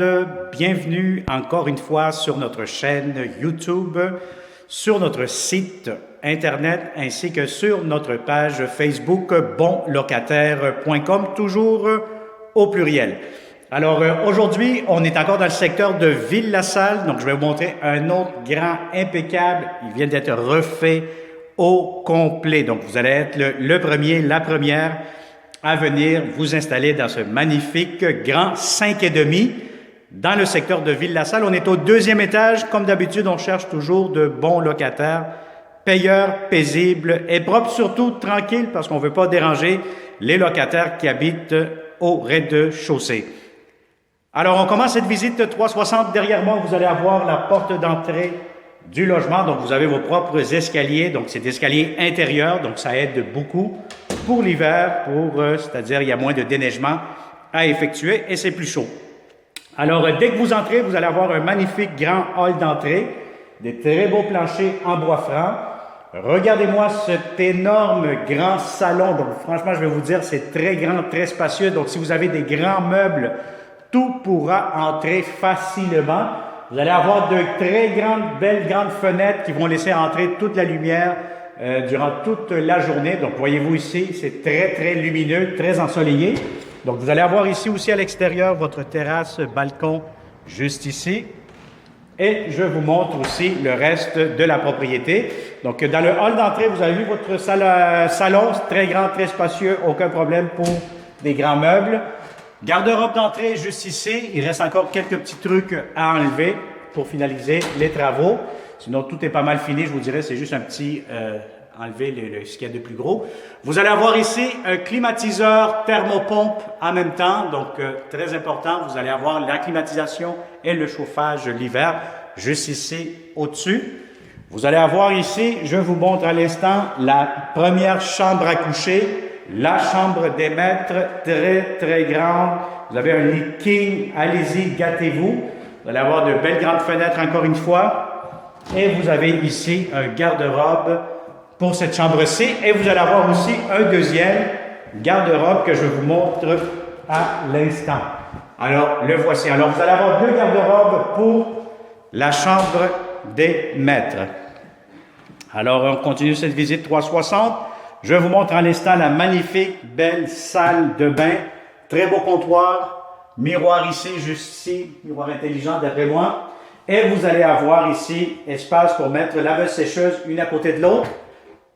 monde, bienvenue encore une fois sur notre chaîne YouTube, sur notre site internet ainsi que sur notre page Facebook bonlocataire.com, toujours au pluriel. Alors aujourd'hui, on est encore dans le secteur de Ville-la-Salle, donc je vais vous montrer un autre grand impeccable. Il vient d'être refait au complet, donc vous allez être le premier, la première à venir vous installer dans ce magnifique grand 5,5 dans le secteur de Ville-la-Salle. On est au deuxième étage. Comme d'habitude, on cherche toujours de bons locataires, payeurs, paisibles et propres, surtout tranquilles parce qu'on ne veut pas déranger les locataires qui habitent au rez-de-chaussée. Alors, on commence cette visite 360. Derrière moi, vous allez avoir la porte d'entrée du logement. Donc, vous avez vos propres escaliers. Donc, c'est des escaliers intérieurs. Donc, ça aide beaucoup pour l'hiver, c'est-à-dire il y a moins de déneigement à effectuer et c'est plus chaud. Alors, dès que vous entrez, vous allez avoir un magnifique grand hall d'entrée, des très beaux planchers en bois franc. Regardez-moi cet énorme grand salon. Donc, franchement, je vais vous dire, c'est très grand, très spacieux. Donc, si vous avez des grands meubles, tout pourra entrer facilement. Vous allez avoir de très belles grandes fenêtres qui vont laisser entrer toute la lumière durant toute la journée. Donc, voyez-vous ici, c'est très lumineux, très ensoleillé. Donc, vous allez avoir ici aussi à l'extérieur votre terrasse, balcon, juste ici. Et je vous montre aussi le reste de la propriété. Donc, dans le hall d'entrée, vous avez vu votre salon, très grand, très spacieux, aucun problème pour des grands meubles. Garde-robe d'entrée juste ici. Il reste encore quelques petits trucs à enlever pour finaliser les travaux. Sinon, tout est pas mal fini, je vous dirais, c'est juste un petit enlever ce qu'il y a de plus gros. Vous allez avoir ici un climatiseur thermopompe en même temps, donc très important. Vous allez avoir la climatisation et le chauffage l'hiver, juste ici au-dessus. Vous allez avoir ici, je vous montre à l'instant, la première chambre à coucher. La chambre des maîtres, très grande. Vous avez un lit king, allez-y, gâtez-vous. Vous allez avoir de belles grandes fenêtres encore une fois. Et vous avez ici un garde-robe pour cette chambre-ci. Et vous allez avoir aussi un deuxième garde-robe que je vous montre à l'instant. Alors, le voici. Alors, vous allez avoir deux garde-robes pour la chambre des maîtres. Alors, on continue cette visite 360. Je vous montre à l'instant la magnifique, belle salle de bain. Très beau comptoir. Miroir ici, juste ici. Miroir intelligent d'après moi. Et vous allez avoir ici espace pour mettre laveuse-sécheuse une à côté de l'autre.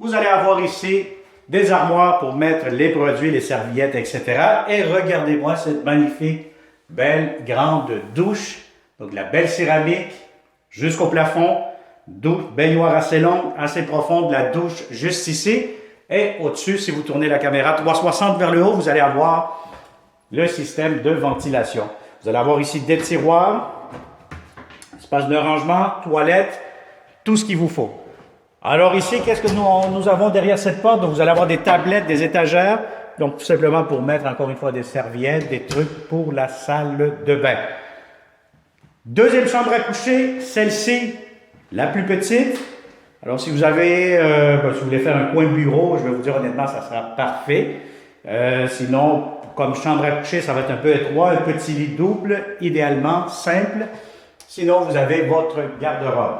Vous allez avoir ici des armoires pour mettre les produits, les serviettes, etc. Et regardez-moi cette magnifique, belle, grande douche. Donc la belle céramique jusqu'au plafond. Douche, baignoire assez longue, assez profonde. La douche juste ici. Et au-dessus, si vous tournez la caméra 360 vers le haut, vous allez avoir le système de ventilation. Vous allez avoir ici des tiroirs, espace de rangement, toilettes, tout ce qu'il vous faut. Alors ici, qu'est-ce que nous avons derrière cette porte? Donc, vous allez avoir des tablettes, des étagères, donc tout simplement pour mettre encore une fois des serviettes, des trucs pour la salle de bain. Deuxième chambre à coucher, celle-ci, la plus petite. Alors, si vous avez, si vous voulez faire un coin bureau, je vais vous dire honnêtement, ça sera parfait. Sinon, comme chambre à coucher, ça va être un peu étroit, un petit lit double, idéalement, simple. Sinon, vous avez votre garde-robe.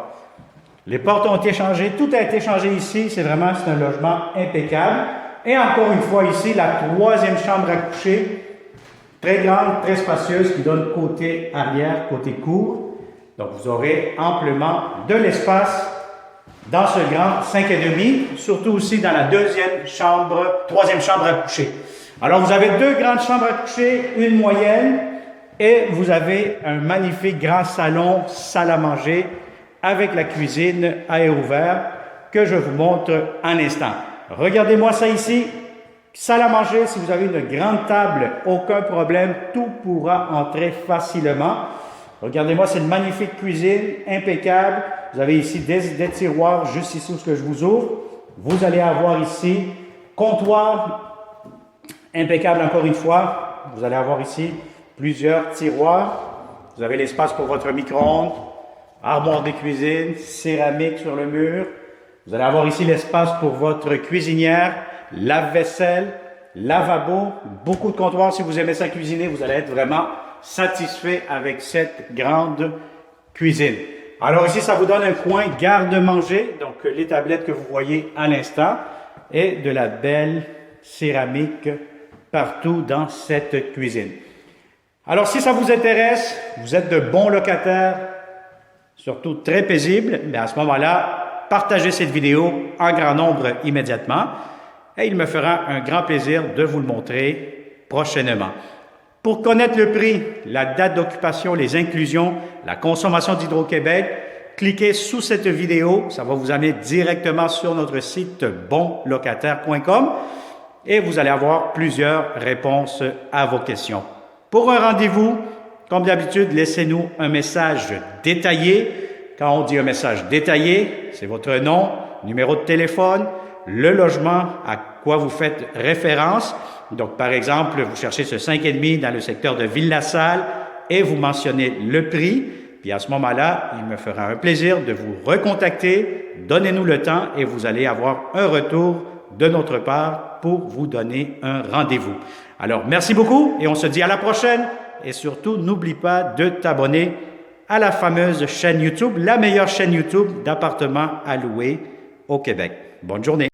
Les portes ont été changées, tout a été changé ici. C'est un logement impeccable. Et encore une fois ici, la troisième chambre à coucher, très grande, très spacieuse, qui donne côté arrière, côté cour. Donc, vous aurez amplement de l'espace dans ce grand 5,5, surtout aussi dans la troisième chambre à coucher. Alors, vous avez deux grandes chambres à coucher, une moyenne, et vous avez un magnifique grand salon, salle à manger, avec la cuisine à air ouvert, que je vous montre un instant. Regardez-moi ça ici. Salle à manger, si vous avez une grande table, aucun problème, tout pourra entrer facilement. Regardez-moi, c'est une magnifique cuisine, impeccable. Vous avez ici des tiroirs, juste ici où je vous ouvre. Vous allez avoir ici comptoir, impeccable encore une fois. Vous allez avoir ici plusieurs tiroirs. Vous avez l'espace pour votre micro-ondes, armoire de cuisine, céramique sur le mur. Vous allez avoir ici l'espace pour votre cuisinière, lave-vaisselle, lavabo, beaucoup de comptoirs. Si vous aimez ça cuisiner, vous allez être vraiment satisfait avec cette grande cuisine. Alors ici, ça vous donne un coin garde-manger, donc les tablettes que vous voyez à l'instant, et de la belle céramique partout dans cette cuisine. Alors si ça vous intéresse, vous êtes de bons locataires, surtout très paisibles, mais à ce moment-là, partagez cette vidéo en grand nombre immédiatement et il me fera un grand plaisir de vous le montrer prochainement. Pour connaître le prix, la date d'occupation, les inclusions, la consommation d'Hydro-Québec, cliquez sous cette vidéo, ça va vous amener directement sur notre site bonlocataire.com et vous allez avoir plusieurs réponses à vos questions. Pour un rendez-vous, comme d'habitude, laissez-nous un message détaillé. Quand on dit un message détaillé, c'est votre nom, numéro de téléphone, le logement à quoi vous faites référence. Donc, par exemple, vous cherchez ce 5,5 dans le secteur de Ville-la-Salle et vous mentionnez le prix. Puis à ce moment-là, il me fera un plaisir de vous recontacter. Donnez-nous le temps et vous allez avoir un retour de notre part pour vous donner un rendez-vous. Alors, merci beaucoup et on se dit à la prochaine. Et surtout, n'oublie pas de t'abonner à la fameuse chaîne YouTube, la meilleure chaîne YouTube d'appartements à louer au Québec. Bonne journée.